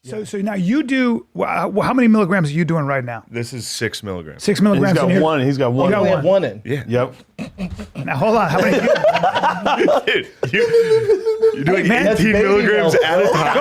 So now you do, how many milligrams are you doing right now? This is 6 milligrams. 6 milligrams in here? He's got one. You got We have one in. Yeah. Yep. Now hold on, how many? Dude, you're doing man, 18 milligrams at a time.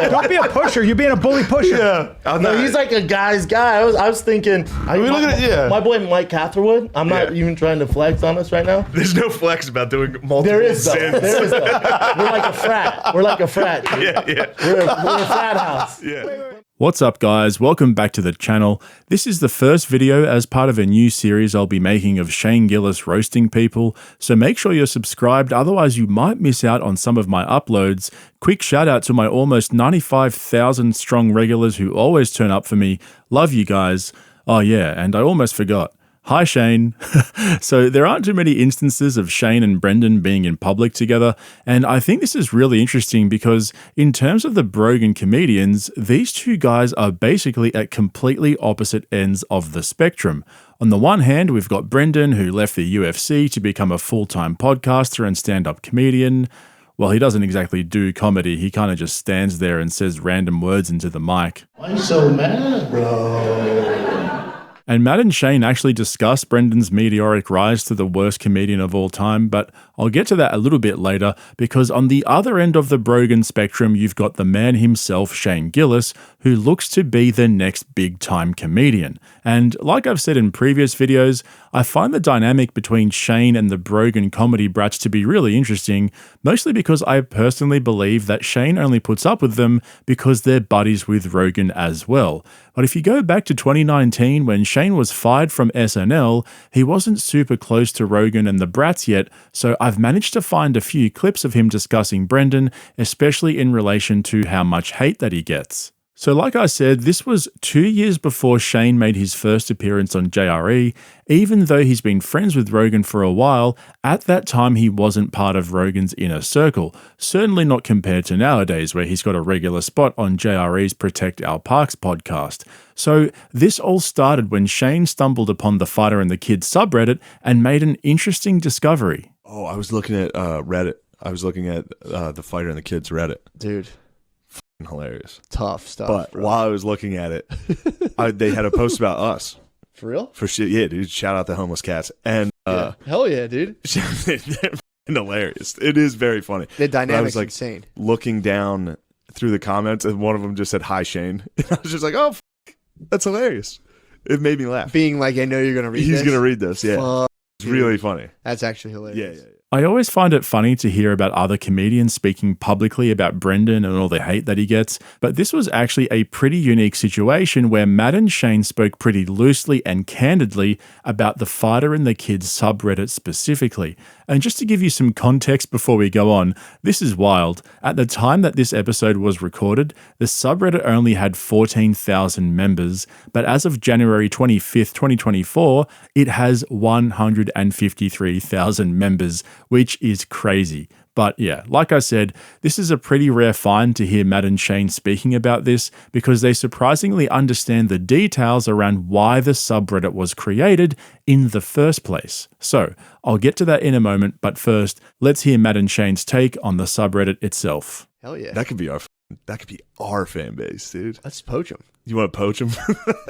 Don't be a pusher. You're being a bully pusher. Yeah. No, he's like a guy's guy. I was thinking. My boy Mike Catherwood. I'm not even trying to flex on us right now. There's no flex about doing multiple There is though. sins. There is though. We're like a frat. We're like a frat. Yeah. We're a frat house. Yeah. What's up, guys? Welcome back to the channel. This is the first video as part of a new series I'll be making of Shane Gillis roasting people, so make sure you're subscribed, otherwise you might miss out on some of my uploads. Quick shout out to my almost 95,000 strong regulars who always turn up for me. Love you guys. Oh yeah, and I almost forgot. Hi, Shane. So there aren't too many instances of Shane and Brendan being in public together, and I think this is really interesting because in terms of the Rogan comedians, these two guys are basically at completely opposite ends of the spectrum. On the one hand, we've got Brendan, who left the UFC to become a full-time podcaster and stand-up comedian. Well, he doesn't exactly do comedy, he kind of just stands there and says random words into the mic. Why you so mad, bro? And Matt and Shane actually discuss Brendan's meteoric rise to the worst comedian of all time, but I'll get to that a little bit later because on the other end of the Rogan spectrum, you've got the man himself, Shane Gillis, who looks to be the next big-time comedian. And like I've said in previous videos, I find the dynamic between Shane and the Rogan comedy brats to be really interesting, mostly because I personally believe that Shane only puts up with them because they're buddies with Rogan as well. But if you go back to 2019 when Shane was fired from SNL, he wasn't super close to Rogan and the brats yet, so I've managed to find a few clips of him discussing Brendan, especially in relation to how much hate that he gets. So like I said, this was 2 years before Shane made his first appearance on JRE. Even though he's been friends with Rogan for a while, at that time he wasn't part of Rogan's inner circle, certainly not compared to nowadays where he's got a regular spot on JRE's Protect Our Parks podcast. So this all started when Shane stumbled upon the Fighter and the Kids subreddit and made an interesting discovery. Oh, I was looking at Reddit. I was looking at the Fighter and the Kids Reddit. Dude, Hilarious. tough stuff. But bro. while I was looking at it, they had a post about us. For real? For shit, yeah, dude. Shout out the homeless cats. And Hell yeah, dude. they're hilarious. It is very funny. The dynamic's like, insane. Looking down through the comments, and one of them just said, "Hi, Shane." And I was just like, "Oh, that's hilarious." It made me laugh. Being like, I know you're gonna read this. He's gonna read this. Yeah, Fuck, it's really funny. That's actually hilarious. Yeah. I always find it funny to hear about other comedians speaking publicly about Brendan and all the hate that he gets, but this was actually a pretty unique situation where Matt and Shane spoke pretty loosely and candidly about the Fighter and the Kids subreddit specifically. And just to give you some context before we go on, this is wild. At the time that this episode was recorded, the subreddit only had 14,000 members, but as of January 25th, 2024, it has 153,000 members, which is crazy. But yeah, like I said, this is a pretty rare find to hear Matt and Shane speaking about this because they surprisingly understand the details around why the subreddit was created in the first place. So I'll get to that in a moment, but first, let's hear Matt and Shane's take on the subreddit itself. Hell yeah. That could be our fan base, dude. Let's poach them. You want to poach them?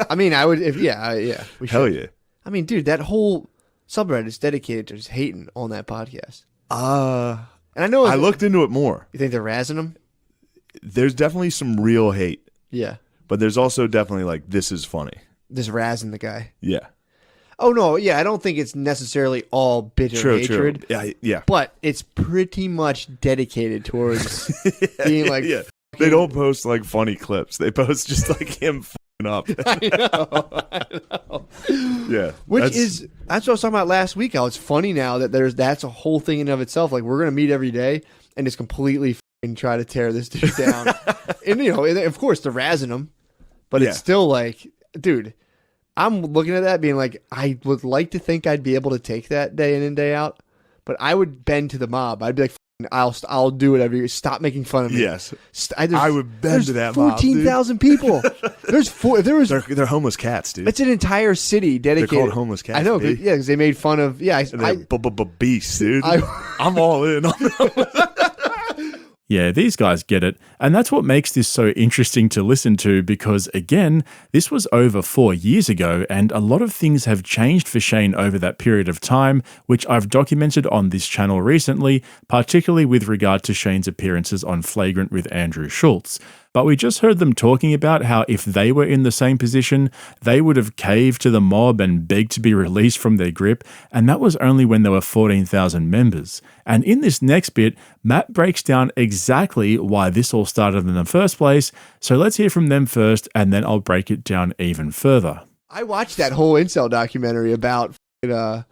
I mean, I would. If we should. Hell yeah. I mean, dude, that whole subreddit is dedicated to just hating on that podcast. And I know I looked into it more. You think they're razzing them? There's definitely some real hate, Yeah. but there's also definitely like, this is funny. Just razzing the guy. Yeah. Oh no, yeah, I don't think it's necessarily all bitter hatred. True. Yeah. But it's pretty much dedicated towards being like, yeah. They don't post like funny clips. They post just like him fucking up. I know. Yeah. That's what I was talking about last week. How it's funny now that that's a whole thing in and of itself. Like we're gonna meet every day and just completely try to tear this dude down. And of course they're razzing him, but it's still like, dude, I'm looking at that being like, I would like to think I'd be able to take that day in and day out, but I would bend to the mob. I'd be like, I'll do whatever. You stop making fun of me. Yes, I would bend to that mob. 14,000 people. They're homeless cats, dude. It's an entire city dedicated. They're called homeless cats. I know, baby. because they made fun of. Yeah, beasts, dude. I'm all in. Yeah, these guys get it. And that's what makes this so interesting to listen to because, again, this was over 4 years ago and a lot of things have changed for Shane over that period of time, which I've documented on this channel recently, particularly with regard to Shane's appearances on Flagrant with Andrew Schultz. But we just heard them talking about how if they were in the same position, they would have caved to the mob and begged to be released from their grip, and that was only when there were 14,000 members. And in this next bit, Matt breaks down exactly why this all started in the first place, so let's hear from them first, and then I'll break it down even further. I watched that whole incel documentary about the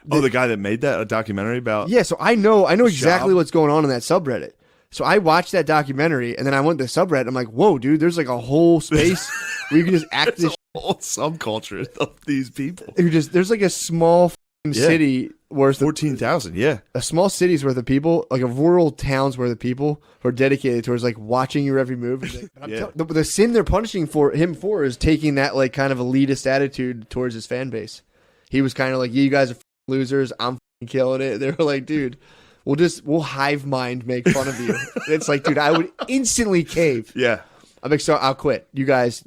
guy that made that, a documentary about... Yeah, so I know exactly Schaub? what's going on in that subreddit. So I watched that documentary, and then I went to the subreddit. I'm like, whoa, dude, there's like a whole space where you can just act this. Whole subculture of these people. There's like a small city worth 14,000, yeah. A small city's worth of people, like a rural town's worth of people who are dedicated towards like watching your every move. The sin they're punishing him for is taking that like kind of elitist attitude towards his fan base. He was kind of like, you guys are losers. I'm killing it. They were like, dude. We'll hive mind make fun of you. It's like, dude, I would instantly cave. Yeah. I'm like, so I'll quit. You guys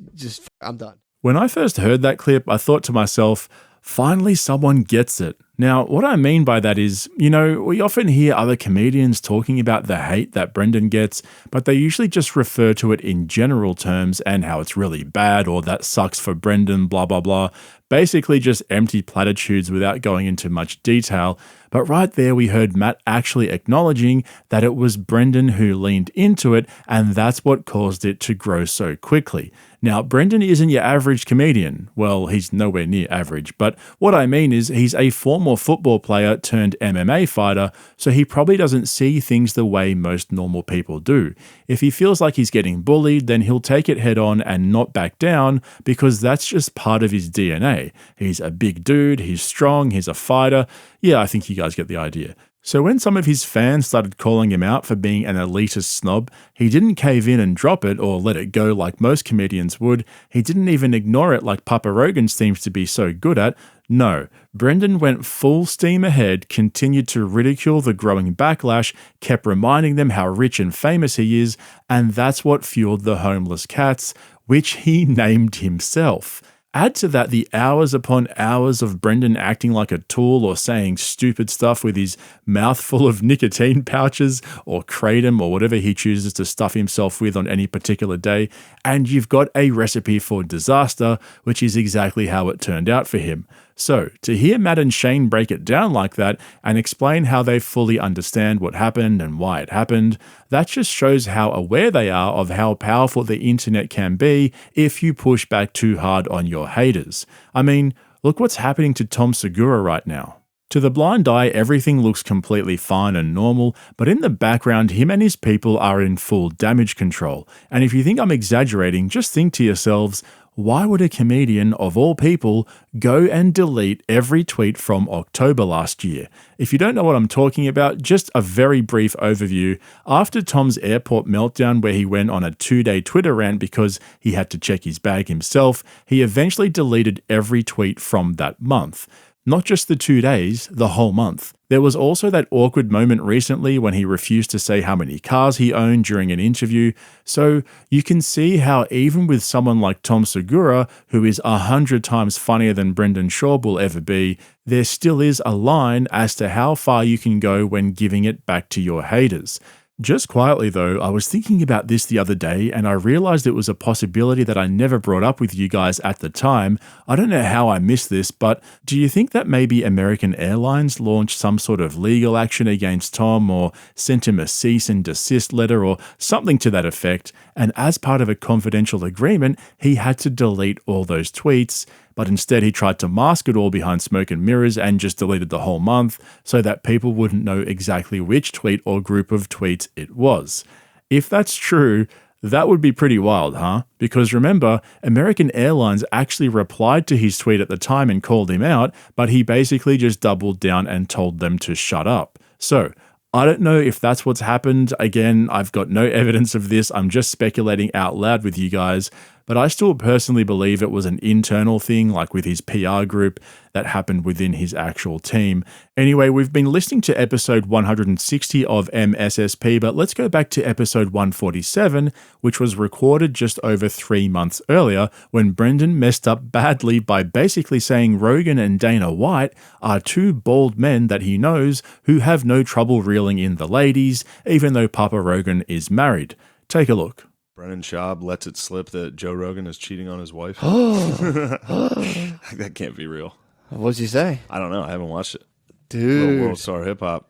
I'm done. When I first heard that clip, I thought to myself, finally someone gets it. Now, what I mean by that is, we often hear other comedians talking about the hate that Brendan gets, but they usually just refer to it in general terms and how it's really bad or that sucks for Brendan, blah, blah, blah. Basically just empty platitudes without going into much detail. But right there we heard Matt actually acknowledging that it was Brendan who leaned into it and that's what caused it to grow so quickly. Now, Brendan isn't your average comedian. Well, he's nowhere near average, but what I mean is he's a former football player turned MMA fighter, so he probably doesn't see things the way most normal people do. If he feels like he's getting bullied, then he'll take it head on and not back down because that's just part of his DNA. He's a big dude, he's strong, he's a fighter. Yeah, I think you guys get the idea. So when some of his fans started calling him out for being an elitist snob, he didn't cave in and drop it or let it go like most comedians would. He didn't even ignore it like Papa Rogan seems to be so good at. No, Brendan went full steam ahead, continued to ridicule the growing backlash, kept reminding them how rich and famous he is, and that's what fueled the homeless cats, which he named himself. Add to that the hours upon hours of Brendan acting like a tool or saying stupid stuff with his mouth full of nicotine pouches or kratom or whatever he chooses to stuff himself with on any particular day, and you've got a recipe for disaster, which is exactly how it turned out for him. So, to hear Matt and Shane break it down like that and explain how they fully understand what happened and why it happened, that just shows how aware they are of how powerful the internet can be if you push back too hard on your haters. I mean, look what's happening to Tom Segura right now. To the blind eye, everything looks completely fine and normal, but in the background, him and his people are in full damage control. And if you think I'm exaggerating, just think to yourselves, why would a comedian, of all people, go and delete every tweet from October last year? If you don't know what I'm talking about, just a very brief overview. After Tom's airport meltdown where he went on a 2-day Twitter rant because he had to check his bag himself, he eventually deleted every tweet from that month. Not just the 2 days, the whole month. There was also that awkward moment recently when he refused to say how many cars he owned during an interview, so you can see how even with someone like Tom Segura, who is 100 times funnier than Brendan Schaub will ever be, there still is a line as to how far you can go when giving it back to your haters. Just quietly though, I was thinking about this the other day and I realized it was a possibility that I never brought up with you guys at the time. I don't know how I missed this, but do you think that maybe American Airlines launched some sort of legal action against Tom or sent him a cease and desist letter or something to that effect, and as part of a confidential agreement, he had to delete all those tweets, but instead he tried to mask it all behind smoke and mirrors and just deleted the whole month so that people wouldn't know exactly which tweet or group of tweets it was. If that's true, that would be pretty wild, huh? Because remember, American Airlines actually replied to his tweet at the time and called him out, but he basically just doubled down and told them to shut up. So, I don't know if that's what's happened. Again, I've got no evidence of this. I'm just speculating out loud with you guys. but I still personally believe it was an internal thing, like with his PR group, that happened within his actual team. Anyway, we've been listening to episode 160 of MSSP, but let's go back to episode 147, which was recorded just over 3 months earlier, when Brendan messed up badly by basically saying Rogan and Dana White are two bald men that he knows who have no trouble reeling in the ladies, even though Papa Rogan is married. Take a look. Brendan Schaub lets it slip that Joe Rogan is cheating on his wife. That can't be real. What's he say? I don't know. I haven't watched it. Dude. Little World Star Hip Hop.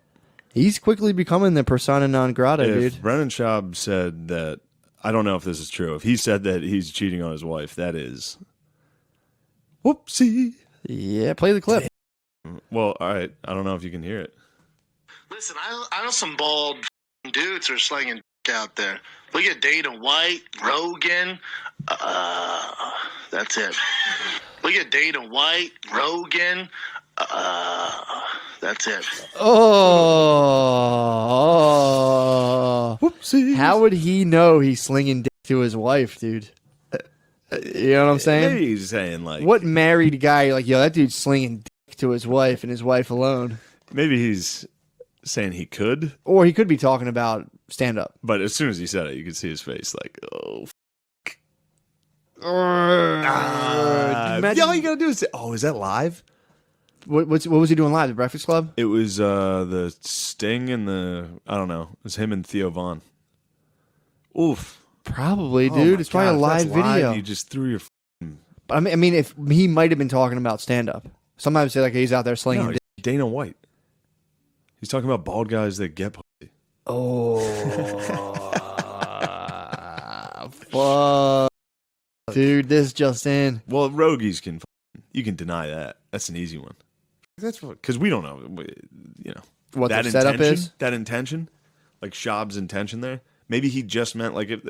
He's quickly becoming the persona non grata, If dude. Brendan Schaub said that, I don't know if this is true. If he said that he's cheating on his wife, that is whoopsie. Yeah, play the clip. Well, all right. I don't know if you can hear it. Listen, I know some bald dudes are slinging out there. Look at Dana White, Rogan. That's it. Look at Dana White, Rogan. That's it. Oh. Whoopsie. How would he know he's slinging dick to his wife, dude? You know what I'm saying? Maybe he's saying like, What married guy, like, yo, that dude's slinging dick to his wife and his wife alone? maybe he's saying he could, Or he could be talking about stand up. but as soon as he said it, you could see his face like, oh. Imagine- All you gotta do is say, oh, is that live? What was he doing live? The Breakfast Club? It was the Sting and I don't know. It was him and Theo Von. Oof. Probably, Oh dude. my It's probably God, a if that's live video. You just threw your. But I mean, if he might have been talking about stand up. Sometimes say like he's out there slinging No, dick. Dana White. He's talking about bald guys that get pussy. Oh, fuck. Dude, this just in. Well, Rogies can. You can deny that. That's an easy one. That's what, because we don't know. You know What that the setup intention, is? That intention, like Schaub's intention there. Maybe he just meant like if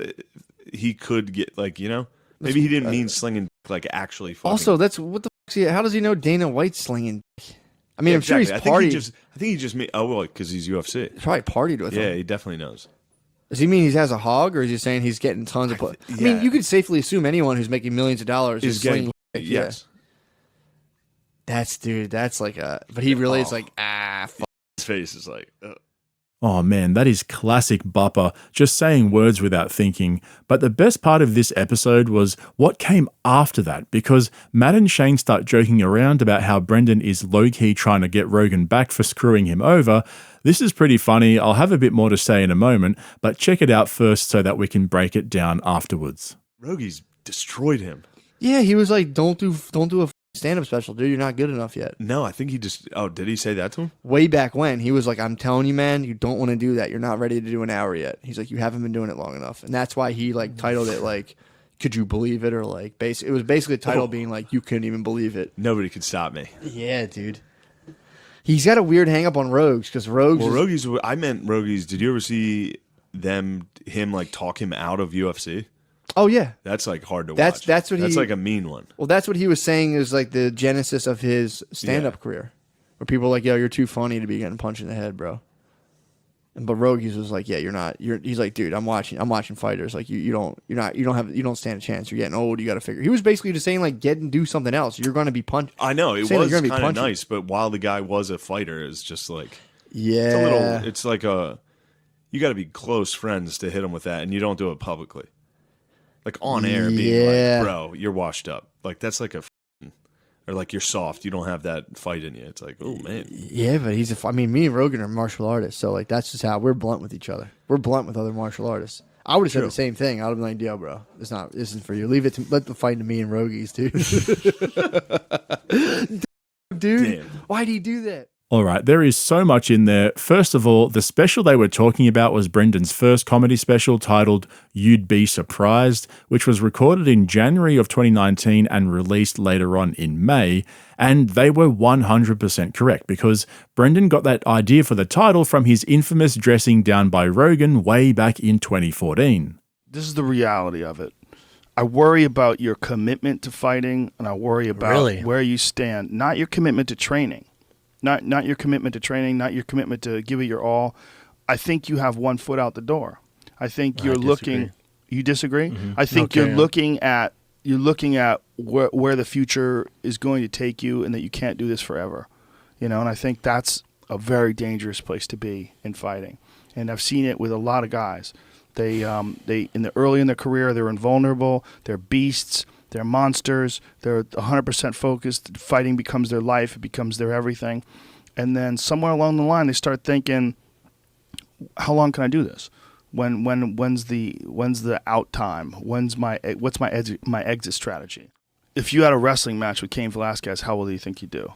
he could get like Maybe he didn't mean slinging like actually. Fucking. Also, that's what the fuck. How does he know Dana White's slinging dick? I mean, Yeah, I'm sure he's exactly. partied. I think he just made. Oh well, because he's UFC. He's probably partied with Yeah, him. he definitely knows. Does he mean he has a hog, or is he saying he's getting tons of? I mean, yeah. you could safely assume anyone who's making millions of dollars Is is getting slinging dick. yes. That's like a. But he really is like fuck. His face is like. Oh man, that is classic Bupper, just saying words without thinking. But the best part of this episode was what came after that, because Matt and Shane start joking around about how Brendan is low-key trying to get Rogan back for screwing him over. This is pretty funny. I'll have a bit more to say in a moment, but check it out first so that we can break it down afterwards. Rogies destroyed him. Yeah, he was like, don't do a stand-up special, dude. You're not good enough yet. No, I think he just. Oh, did he say that to him? Way back when, he was like, I'm telling you, man, you don't want to do that. You're not ready to do an hour yet. He's like, you haven't been doing it long enough. And that's why he like titled it like, could you believe it? Or like, it was basically a title being like, you couldn't even believe it. Nobody could stop me. Yeah, dude. He's got a weird hang up on Rogues because Rogues. Well, Rogies. I meant Rogies. Did you ever see him like talk him out of UFC? Oh yeah. That's like hard to That's watch. that's what That's he. like a mean one. Well, that's what he was saying is like the genesis of his stand-up career, where people are like, "Yo, you're too funny to be getting punched in the head, bro." But Rogies was like, "Yeah, you're not. He's like, dude, I'm watching fighters. Like, you don't stand a chance. You're getting old. You got to figure." He was basically just saying like, get and do something else. You're going to be punched. I know it saying was you're kind gonna be of punchy. nice, but while the guy was a fighter, it's just like Yeah, it's a little. It's like you got to be close friends to hit him with that, and you don't do it publicly. Like on air, being Yeah. like, "Bro, you're washed up." Like that's like or like you're soft. You don't have that fight in you. It's like, oh man. Yeah, but I mean, me and Rogan are martial artists, so like that's just how we're blunt with each other. We're blunt with other martial artists. I would have said the same thing. I would have been like, "Yo, bro, this isn't for you. Let the fight to me and Rogies, dude." Dude, Damn. why'd he do that? All right, there is so much in there. First of all, the special they were talking about was Brendan's first comedy special titled You'd Be Surprised, which was recorded in January of 2019 and released later on in May. And they were 100% correct because Brendan got that idea for the title from his infamous dressing down by Rogan way back in 2014. This is the reality of it. I worry about your commitment to fighting, and I worry about where you stand, not your commitment to training. Not your commitment to training, not your commitment to give it your all. I think you have one foot out the door. I think you're looking. You disagree? Mm-hmm. I think you're looking at you're looking at where the future is going to take you, and that you can't do this forever. And I think that's a very dangerous place to be in fighting. And I've seen it with a lot of guys. They early in their career, they're invulnerable, they're beasts, they're monsters, they're 100% focused. Fighting becomes their life, it becomes their everything. And then somewhere along the line, they start thinking, how long can I do this? When's the out time? What's my exit strategy? If you had a wrestling match with Cain Velasquez, how well do you think you'd do?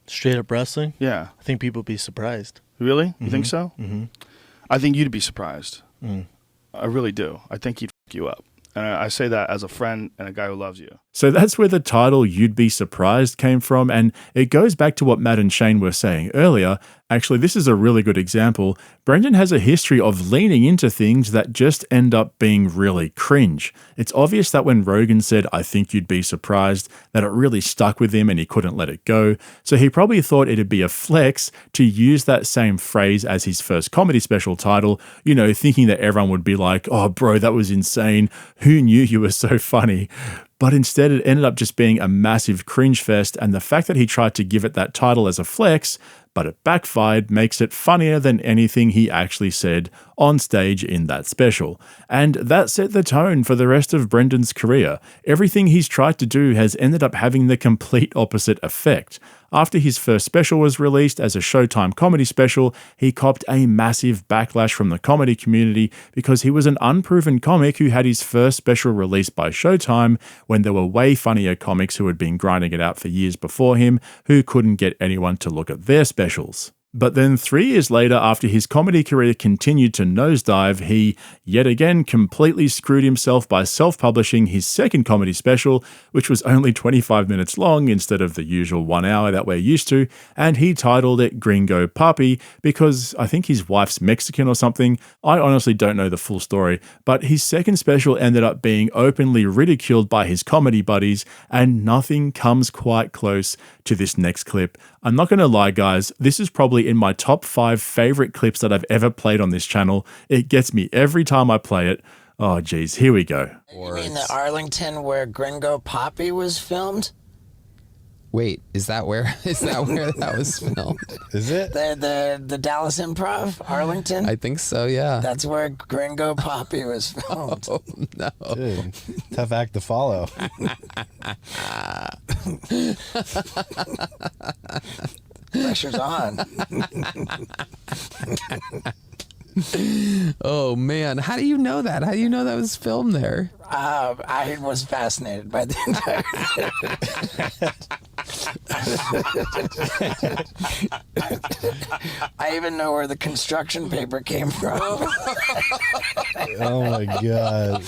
Straight up wrestling? Yeah. I think people would be surprised. Really? You think so? Mm-hmm. I think you'd be surprised. I really do. I think he'd f you up. And I say that as a friend and a guy who loves you. So that's where the title You'd Be Surprised came from, and it goes back to what Matt and Shane were saying earlier. Actually, this is a really good example. Brendan has a history of leaning into things that just end up being really cringe. It's obvious that when Rogan said, I think you'd be surprised, that it really stuck with him and he couldn't let it go. So he probably thought it'd be a flex to use that same phrase as his first comedy special title, thinking that everyone would be like, oh bro, that was insane. Who knew you were so funny? But instead it ended up just being a massive cringe fest, and the fact that he tried to give it that title as a flex, but it backfired, makes it funnier than anything he actually said on stage in that special. And that set the tone for the rest of Brendan's career. Everything he's tried to do has ended up having the complete opposite effect. After his first special was released as a Showtime comedy special, he copped a massive backlash from the comedy community because he was an unproven comic who had his first special released by Showtime when there were way funnier comics who had been grinding it out for years before him who couldn't get anyone to look at their specials. But then 3 years later, after his comedy career continued to nosedive, he, yet again, completely screwed himself by self-publishing his second comedy special, which was only 25 minutes long instead of the usual 1 hour that we're used to, and he titled it Gringo Papi because I think his wife's Mexican or something. I honestly don't know the full story, but his second special ended up being openly ridiculed by his comedy buddies, and nothing comes quite close to this next clip. I'm not going to lie, guys, this is probably in my top 5 favorite clips that I've ever played on this channel. It gets me every time I play it. Oh, geez, here we go. You mean the Arlington where Gringo Papi was filmed? Wait, is that where that was filmed? Is it? The Dallas Improv, Arlington? I think so, yeah. That's where Gringo Papi was filmed. Oh, no. Dude, tough act to follow. Pressure's on. Oh, man. How do you know that? How do you know that was filmed there? I was fascinated by the entire I even know where the construction paper came from. Oh, my God.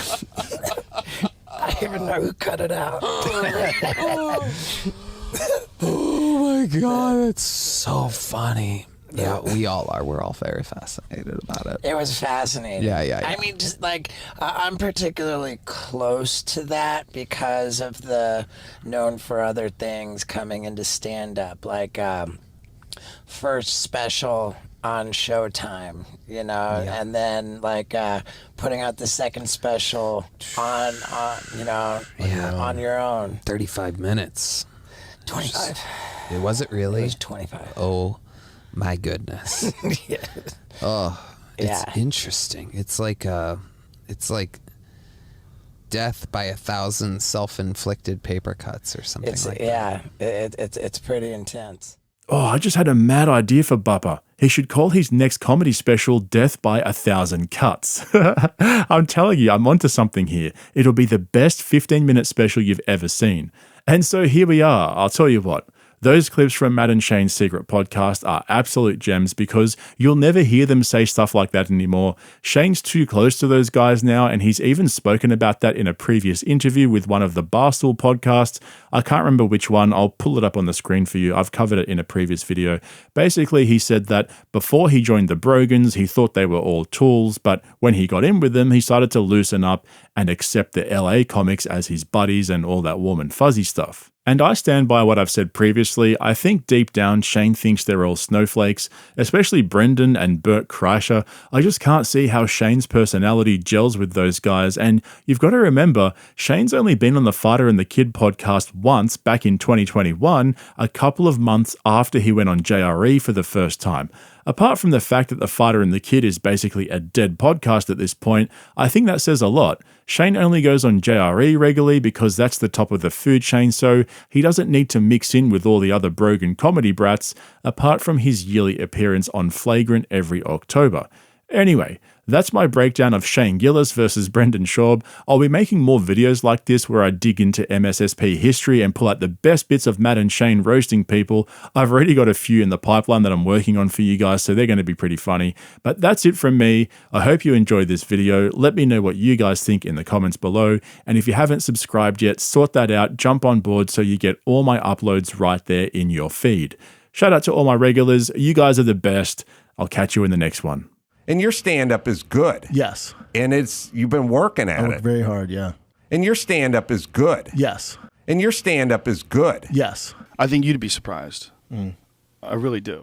I even know who cut it out. Oh, my God. That's so funny. Yeah, we all are. We're all very fascinated about it. It was fascinating. Yeah. I mean, just like, I'm particularly close to that because of the known for other things coming into stand-up, like first special on Showtime, and then like putting out the second special on your own. 35 minutes. 25. Was it really? It was 25. Oh, my goodness. Yeah. Oh, it's interesting. It's like death by 1,000 self-inflicted paper cuts or something like that. It's pretty intense. Oh, I just had a mad idea for Bupper. He should call his next comedy special Death by 1,000 Cuts. I'm telling you, I'm onto something here. It'll be the best 15-minute special you've ever seen. And so here we are. I'll tell you what. Those clips from Matt and Shane's secret podcast are absolute gems because you'll never hear them say stuff like that anymore. Shane's too close to those guys now, and he's even spoken about that in a previous interview with one of the Barstool podcasts. I can't remember which one. I'll pull it up on the screen for you. I've covered it in a previous video. Basically, he said that before he joined the Brogans, he thought they were all tools, but when he got in with them, he started to loosen up and accept the LA comics as his buddies and all that warm and fuzzy stuff. And I stand by what I've said previously. I think deep down, Shane thinks they're all snowflakes, especially Brendan and Bert Kreischer. I just can't see how Shane's personality gels with those guys. And you've got to remember, Shane's only been on the Fighter and the Kid podcast once back in 2021, a couple of months after he went on JRE for the first time. Apart from the fact that the Fighter and the Kid is basically a dead podcast at this point, I think that says a lot. Shane only goes on JRE regularly because that's the top of the food chain, so he doesn't need to mix in with all the other Brogan comedy brats, apart from his yearly appearance on Flagrant every October. Anyway, that's my breakdown of Shane Gillis versus Brendan Schaub. I'll be making more videos like this where I dig into MSSP history and pull out the best bits of Matt and Shane roasting people. I've already got a few in the pipeline that I'm working on for you guys, so they're going to be pretty funny. But that's it from me. I hope you enjoyed this video. Let me know what you guys think in the comments below. And if you haven't subscribed yet, sort that out, jump on board so you get all my uploads right there in your feed. Shout out to all my regulars. You guys are the best. I'll catch you in the next one. And your stand-up is good. Yes. And you've been working at I work it. very hard, yeah. And your stand-up is good. Yes. And your stand-up is good. Yes. I think you'd be surprised. I really do.